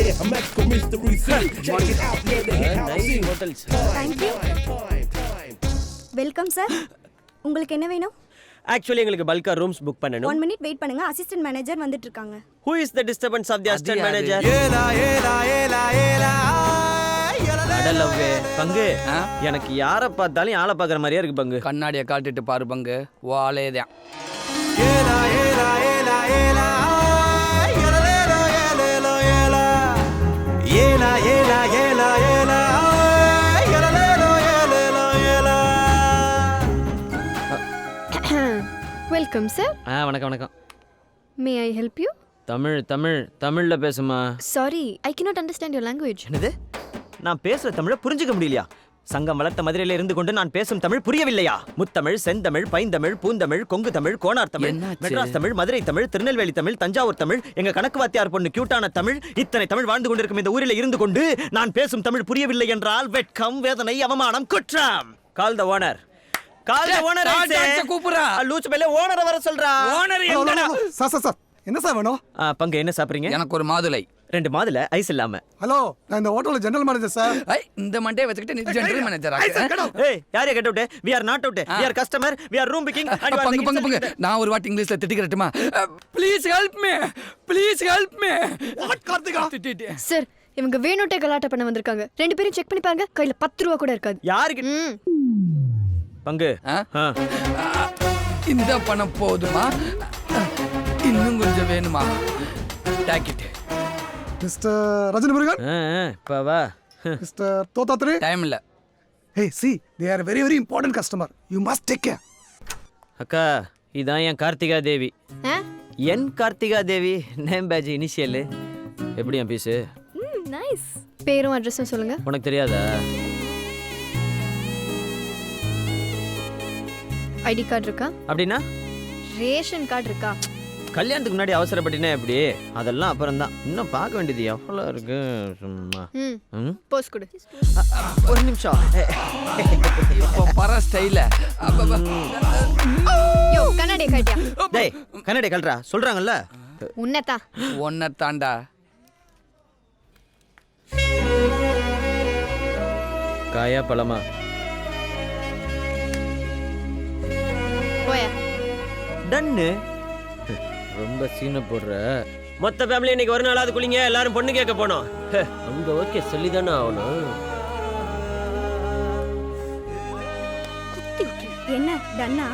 here. I'm Mexico Mystery City. Check it out, man. The hit house scene. Thank you. Welcome sir. உங்களுக்கு என்ன வேணும்? Actually எங்களுக்கு பல்கா rooms book பண்ணனும். 1 minute wait பண்ணுங்க. Assistant manager வந்துட்டு இருக்காங்க. Who is the disturbance of the assistant manager? அடலவ்வே பங்கு எனக்கு யாரை பார்த்தாலும் ஆளை பார்க்குற மாதிரியே இருக்கு பங்கு. கண்ணாடியை காட்டிட்டு பாரு பங்கு, வாலேதான். Welcome sir. வணக்கம் வணக்கம். மே ஐ ஹெல்ப் யூ? தமிழ்ல பேசுமா? Sorry, I cannot understand your language. என்னது? நான் பேசுற தமிழை புரிஞ்சுக்க முடியலையா? சங்கம் வளர்த்த மதுரையில இருந்து கொண்டு நான் பேசும் தமிழ் புரியவில்லையா? முத்தமிழ், செந்தமிழ், பைந்தமிழ், பூந்தமிழ், கொங்கு தமிழ், கோனார் தமிழ், மெட்ராஸ் தமிழ், மதுரை தமிழ், திருநெல்வேலி தமிழ், தஞ்சாவூர் தமிழ், எங்க கணக்கு வாத்தியார் பொண்ணு கியூட்டான தமிழ், இத்தனை தமிழ் வாழ்ந்து கொண்டிருக்கும் இந்த ஊரில் இருந்து கொண்டு நான் பேசும் தமிழ் புரியவில்லை என்றால் வெட்கம், வேதனை, அவமானம், குற்றம். Call the owner. Call the owner. கூப்பிடுறா. லூச்சு மேல ஓனரை வர சொல்றா. ஓனர் எங்கடா? சார் என்ன சார் வேணும்? பங்கு என்ன சாப்பிடுறீங்க? எனக்கு ஒரு மாதுளை. 2 மாதுளை ஐஸ் இல்லாம. ஹலோ, நான் இந்த ஹோட்டல்ல ஜெனரல் மேனேஜர் சார். இந்த மண்டே வச்சுக்கிட்டு நீ ஜெனரல் மேனேஜரா? ஏய் யாரே get out? we are not out. we are customer. we are room booking. பங்கு நான் ஒரு வாட்டி இங்கிலீஷ்ல திட்டிக்கிறட்டுமா? Please help me, please help me. What Karthika? Sir, இவங்க வேணுட்டே கலாட்டா பண்ண வந்திருக்காங்க. 2 பேரும் செக் பண்ணி பாருங்க, கையில 10 ரூபா கூட இருக்காது. யாருக்கு பங்கு? இந்த பணம் போதுமா? இன்னும் கொஞ்சம் வேணுமா? டாக்கிட். மிஸ்டர் ரஜினி முருகன். இப்ப வா. மிஸ்டர் தோத்தாத்ரே. டைம் இல்ல. Hey, see, they are very very important customer. You must take care. அக்கா இதான் என் கார்த்திகா தேவி. என் கார்த்திகா தேவி நேம் பேஜ் இனிஷியல். எப்படி என் பீஸ்? நைஸ். பேரும் அட்ரஸும் சொல்லுங்க. உனக்கு தெரியாதா? ஐடி கார்டு இருக்கா? அப்படின்னா ரேஷன் கார்டு இருக்கா? கல்யாணத்துக்கு முன்னாடி அவசரப்பட்டினா எப்படி? அதெல்லாம் அப்புறம் தான். இன்னும் பார்க்க வேண்டியது எவ்வளோ இருக்கு சும்மா. போஸ்ட் கொடு. ஒரு நிமிஷம். இப்போ பர ஸ்டைல. யோ கண்ணாடி காட்டியா? டேய் கண்ணாடி கல்றா சொல்றாங்கல்ல. ஒன்னத்தாண்டா. காயா பழமா? போயா. டன்னு. ரொம்ப சீனை போடுற. மொத்த ஃபேமிலி இன்னைக்கு ஒரு நாளாவது குளிங்க. எல்லாரும் பொண்ணு கேட்க போனோம். அங்க ஓகே சொல்லிதானே ஆகணும். என்ன டன்னா?